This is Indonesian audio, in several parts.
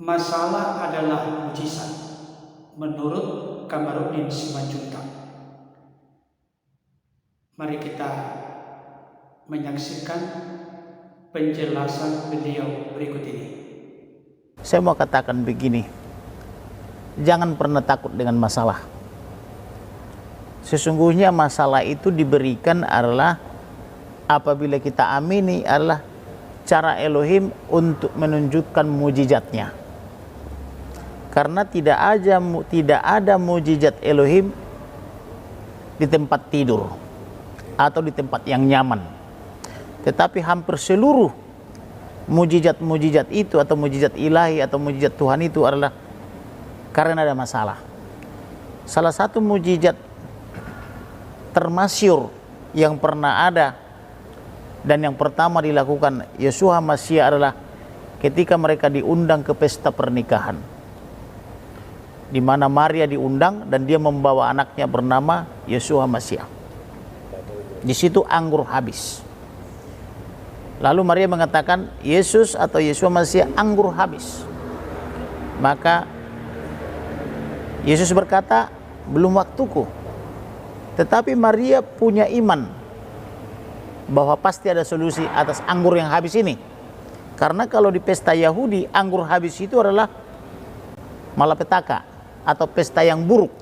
Masalah adalah mujizat menurut Kamarudin Simanjuntak. Mari kita menyaksikan penjelasan beliau berikut ini. Saya mau katakan begini, jangan pernah takut dengan masalah. Sesungguhnya masalah itu diberikan adalah apabila kita amini adalah cara Elohim untuk menunjukkan mujizatnya. Karena tidak ada mujizat Elohim di tempat tidur atau di tempat yang nyaman. Tetapi hampir seluruh mujizat-mujizat itu atau mujizat ilahi atau mujizat Tuhan itu adalah karena ada masalah. Salah satu mujizat termasyhur yang pernah ada dan yang pertama dilakukan Yeshua Mashiach adalah ketika mereka diundang ke pesta pernikahan, di mana Maria diundang dan dia membawa anaknya bernama Yeshua Mashiach. Di situ anggur habis. Lalu Maria mengatakan, Yesus atau Yeshua Mashiach, anggur habis. Maka Yesus berkata, belum waktuku. Tetapi Maria punya iman bahwa pasti ada solusi atas anggur yang habis ini. Karena kalau di pesta Yahudi, anggur habis itu adalah malapetaka atau pesta yang buruk.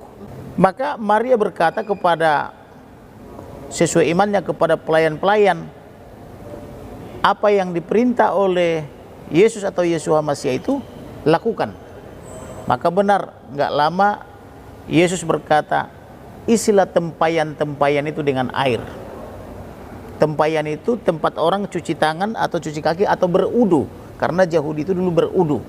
Maka Maria berkata kepada, sesuai imannya kepada pelayan-pelayan, apa yang diperintah oleh Yesus atau Yeshua Mashiach itu lakukan. Maka benar, nggak lama Yesus berkata, isilah tempayan-tempayan itu dengan air. Tempayan itu tempat orang cuci tangan atau cuci kaki atau berudu. Karena Yahudi itu dulu berudu,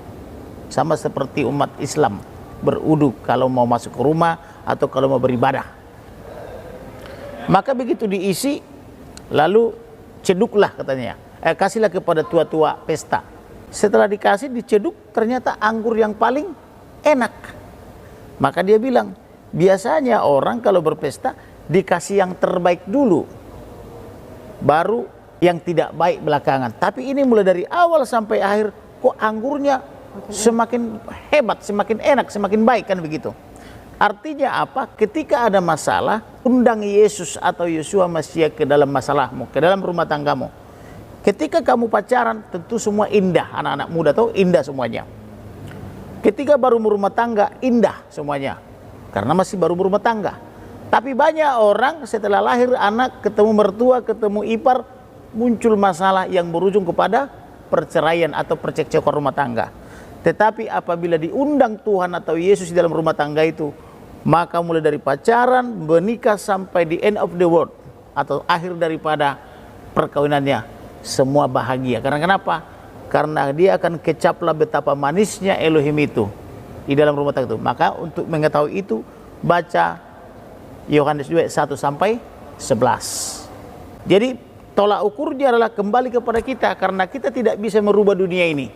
sama seperti umat Islam berudu kalau mau masuk ke rumah atau kalau mau beribadah. Maka begitu diisi, lalu ceduklah katanya, kasihlah kepada tua-tua pesta. Setelah dikasih, diceduk, ternyata anggur yang paling enak. Maka dia bilang, biasanya orang kalau berpesta dikasih yang terbaik dulu, baru yang tidak baik belakangan. Tapi ini mulai dari awal sampai akhir, kok anggurnya semakin hebat, semakin enak, semakin baik, kan begitu. Artinya apa? Ketika ada masalah, undang Yesus atau Yeshua Mashiach ke dalam masalahmu, ke dalam rumah tanggamu. Ketika kamu pacaran, tentu semua indah. Anak-anak muda tahu indah semuanya. Ketika baru berumah tangga, indah semuanya, karena masih baru berumah tangga. Tapi banyak orang setelah lahir anak, ketemu mertua, ketemu ipar, muncul masalah yang berujung kepada perceraian atau percekcokan rumah tangga. Tetapi apabila diundang Tuhan atau Yesus di dalam rumah tangga itu, maka mulai dari pacaran, menikah sampai di end of the world atau akhir daripada perkawinannya, semua bahagia. Karena kenapa? Karena dia akan kecaplah betapa manisnya Elohim itu di dalam rumah tangga itu. Maka untuk mengetahui itu, baca Yohanes 2, 1 sampai 11. Jadi tolak ukurnya adalah kembali kepada kita, karena kita tidak bisa merubah dunia ini.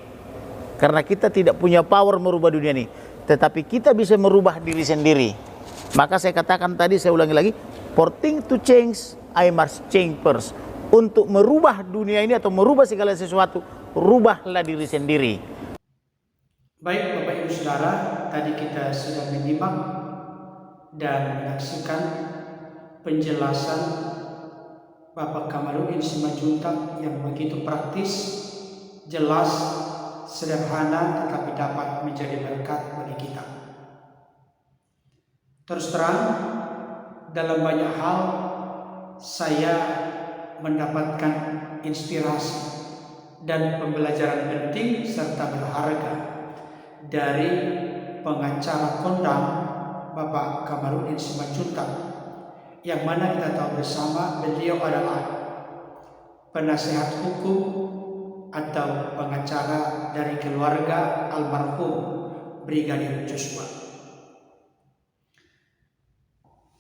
Karena kita tidak punya power merubah dunia ini, tetapi kita bisa merubah diri sendiri. Maka saya katakan tadi, saya ulangi lagi, for things to change, I must change first. Untuk merubah dunia ini atau merubah segala sesuatu, rubahlah diri sendiri. Baik Bapak Ibu Saudara, tadi kita sudah menyimak dan menyaksikan penjelasan Bapak Kamarudin Simanjuntak yang begitu praktis, jelas, sederhana, tetapi dapat menjadi berkat bagi kita. Terus terang, dalam banyak hal saya mendapatkan inspirasi dan pembelajaran penting serta berharga dari pengacara kondang Bapak Kamarudin Simanjuntak, yang mana kita tahu bersama beliau adalah penasehat hukum atau pengacara dari keluarga almarhum Brigadir Joshua.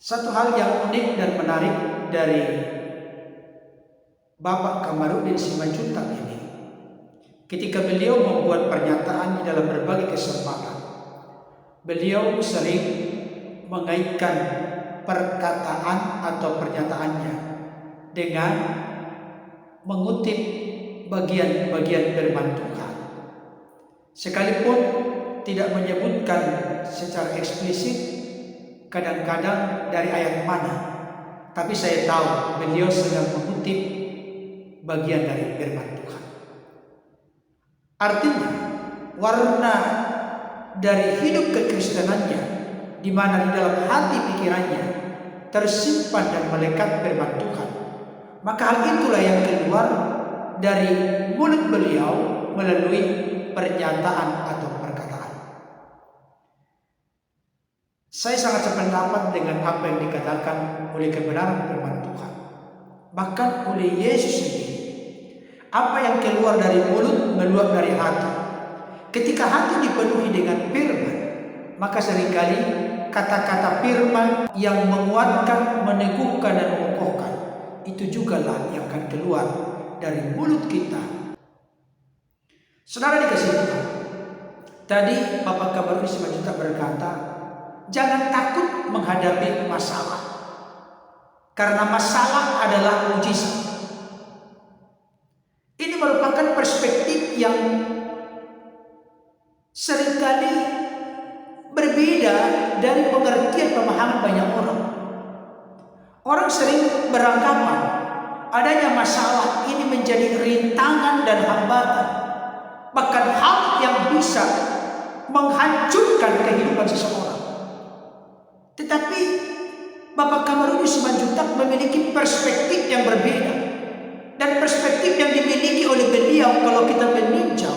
Satu hal yang unik dan menarik dari Bapak Kamarudin Simanjuntak ini, ketika beliau membuat pernyataan di dalam berbagai kesempatan, beliau sering mengaitkan perkataan atau pernyataannya dengan mengutip bagian-bagian firman Tuhan. Sekalipun tidak menyebutkan secara eksplisit kadang-kadang dari ayat mana, tapi saya tahu beliau sedang mengutip bagian dari firman Tuhan. Artinya, warna dari hidup kekristenannya, di mana di dalam hati pikirannya tersimpan dan melekat firman Tuhan, maka hal itulah yang keluar dari mulut beliau melalui pernyataan atau perkataan. Saya sangat sependapat dengan apa yang dikatakan oleh kebenaran firman Tuhan, bahkan oleh Yesus sendiri. Apa yang keluar dari mulut meluap dari hati. Ketika hati dipenuhi dengan firman, maka seringkali kata-kata firman yang menguatkan, meneguhkan dan mengokohkan, itu jugalah yang akan keluar dari mulut kita. Saudara dikasih Tuhan, tadi Bapak Kabar Wisma Juta berkata, jangan takut menghadapi masalah, karena masalah adalah mujizat. Ini merupakan perspektif yang seringkali berbeda dari pengertian pemahaman banyak orang. Orang sering beranggapan adanya masalah ini menjadi rintangan dan hambatan, bahkan hal yang bisa menghancurkan kehidupan seseorang. Tetapi Bapak Kamarudin Simanjuntak memiliki perspektif yang berbeda. Dan perspektif yang dimiliki oleh beliau, kalau kita meninjau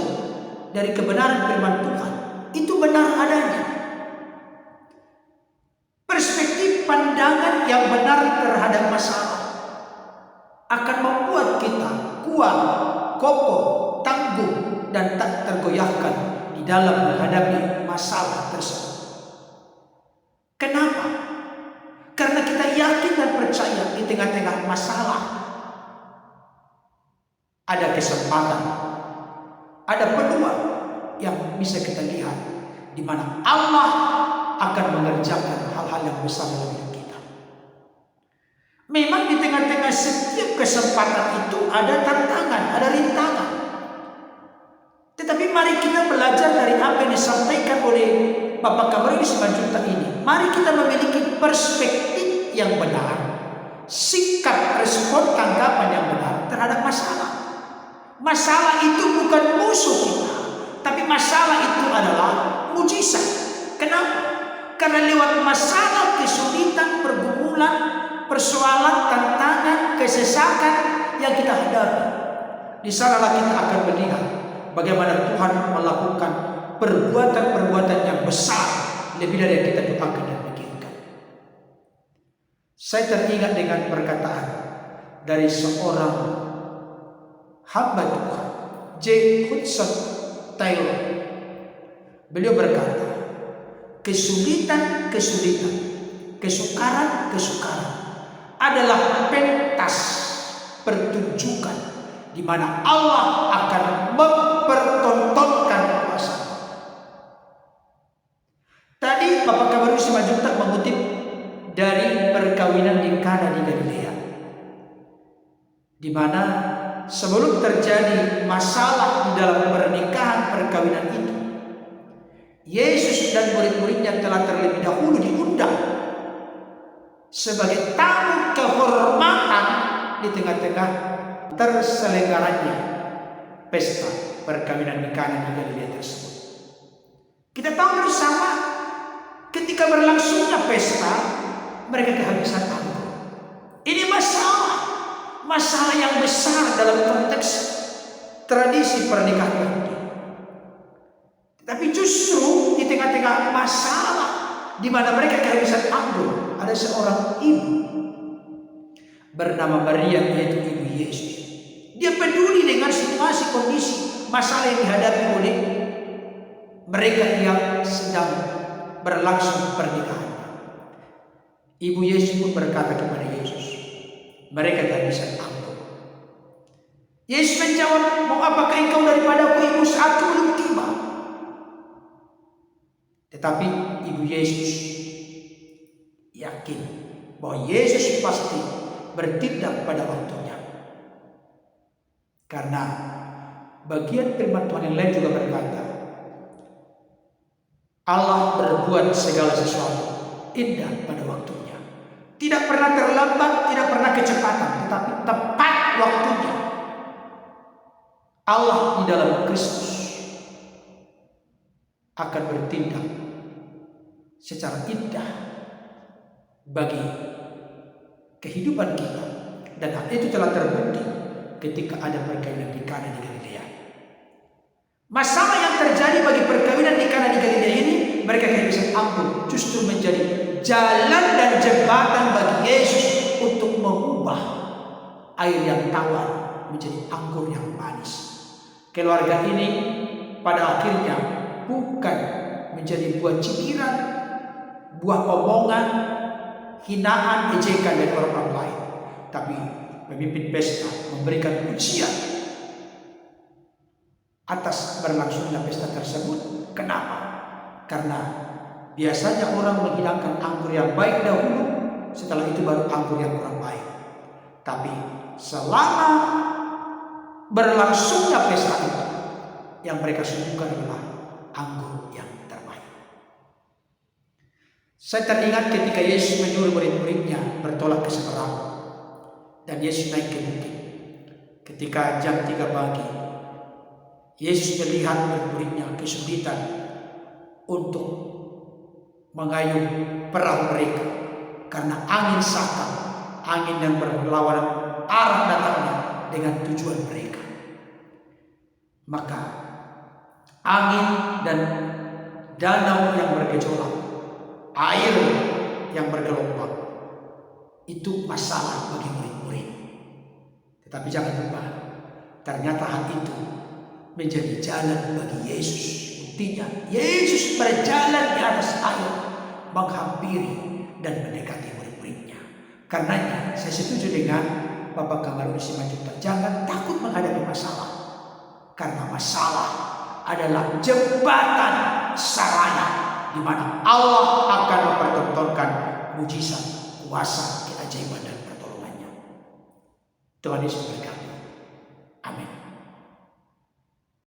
dari kebenaran firman Tuhan, itu benar adanya. Perspektif pandangan yang benar terhadap masalah akan membuat kita kuat, kokoh, tangguh, dan tak tergoyahkan di dalam menghadapi masalah tersebut. Kenapa? Karena kita yakin dan percaya di tengah-tengah masalah ada kesempatan, ada peluang yang bisa kita lihat, di mana Allah akan mengerjakan hal-hal yang besar dalam hidup kita. Memang di tengah-tengah setiap kesempatan itu ada tantangan, ada rintangan. Tetapi mari kita belajar dari apa yang disampaikan oleh Bapak Kamarudin Simanjuntak ini. Mari kita memiliki perspektif yang benar, sikap respon tanggapan yang benar terhadap masalah. Masalah itu bukan musuh kita, tapi masalah itu adalah mujizat. Kenapa? Karena lewat masalah, kesulitan, pergumulan, persoalan, tantangan, kesesakan yang kita hadapi, di sanalah kita akan melihat bagaimana Tuhan melakukan perbuatan-perbuatan yang besar, lebih dari yang kita doakan dan pikirkan. Saya teringat dengan perkataan dari seorang hamba Tuhan, J. Hudson Taylor. Beliau berkata, kesulitan-kesulitan, kesukaran-kesukaran adalah pentas pertunjukan di mana Allah akan mempertontonkan kuasa. Tadi Bapak Kamarudin Simanjuntak mengutip dari perkawinan di Kana di Galilea, di mana sebelum terjadi masalah di dalam pernikahan perkawinan itu, Yesus dan murid-muridnya telah terlebih dahulu diundang sebagai tamu kehormatan di tengah-tengah terselenggaranya pesta perkawinan di Kana di Galilea tersebut. Kita tahu bersama ketika berlangsungnya pesta, mereka kehabisan anggur. Ini masalah yang besar dalam konteks tradisi pernikahan Yahudi. Tapi justru di tengah-tengah masalah di mana mereka kehabisan anggur, ada seorang ibu bernama Maria, yaitu ibu Yesus. Dia peduli dengan situasi, kondisi, masalah yang dihadapi oleh mereka yang sedang berlangsung pernikahan. Ibu Yesus pun berkata kepada Yesus, mereka kehabisan anggur. Yesus menjawab, mau apakah engkau daripadaku, ibu, saatku belum tiba. Tetapi ibu Yesus yakin bahwa Yesus pasti bertindak pada waktunya. Karena bagian firman Tuhan yang lain juga berkata, Allah berbuat segala sesuatu indah pada waktunya. Tidak pernah terlambat, tidak pernah kecepatan, tetapi tepat waktunya. Allah di dalam Kristus akan bertindak secara indah bagi kehidupan kita, dan hal itu telah terbukti ketika ada perkawinan di Kana di Galilea. Masalah yang terjadi bagi perkawinan di Kana di Galilea ini, mereka kehabisan ampun, justru menjadi jalan dan jembatan bagi Yesus untuk mengubah air yang tawar menjadi anggur yang manis. Keluarga ini pada akhirnya bukan menjadi buah cibiran, buah omongan, hinaan, ejekan dari orang lain, tapi memimpin pesta, memberikan pujian atas berlangsungnya pesta tersebut. Kenapa? Karena biasanya orang menghilangkan anggur yang baik dahulu, setelah itu baru anggur yang kurang baik. Tapi selama berlangsungnya pesta itu, yang mereka suguhkan adalah anggur yang terbaik. Saya teringat ketika Yesus menyuruh murid-muridnya bertolak ke seberang, dan Yesus naik ke bukit. Ketika jam 3 pagi, Yesus melihat murid-muridnya kesulitan untuk mengayuh perahu mereka karena angin sakal, angin yang berlawanan arah datangnya dengan tujuan mereka. Maka angin dan danau yang bergejolak, air yang bergelombang, itu masalah bagi murid-murid. Tetapi jangan lupa, ternyata hal itu menjadi jalan bagi Yesus. Buktinya Yesus berjalan di atas air, menghampiri dan mendekati murid-muridnya. Karenanya saya setuju dengan Bapak Kamarudi Simanjuntak, jangan takut menghadapi masalah, karena masalah adalah jembatan sarana di mana Allah akan mempertontonkan mujizat, kuasa, keajaiban dan pertolongannya. Tuhan Yesus berkati. Amin.